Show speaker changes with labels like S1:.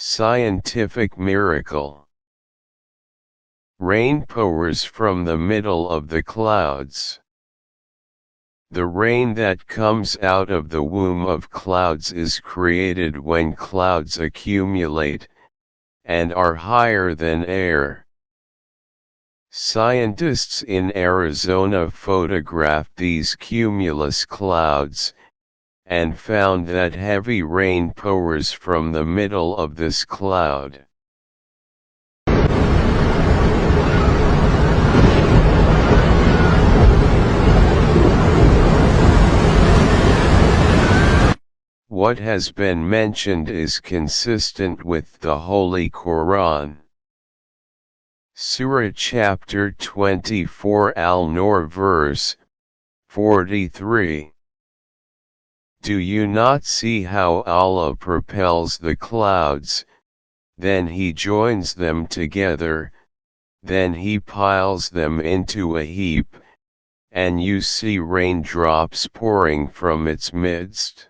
S1: Scientific miracle. Rain pours from the middle of the clouds. The rain that comes out of the womb of clouds is created when clouds accumulate, and are higher than air. Scientists in Arizona photographed these cumulus clouds, and found that heavy rain pours from the middle of this cloud. What has been mentioned is consistent with the Holy Quran. Surah chapter 24 Al-Nur verse 43. Do you not see how Allah propels the clouds, then He joins them together, then He piles them into a heap, and you see raindrops pouring from its midst?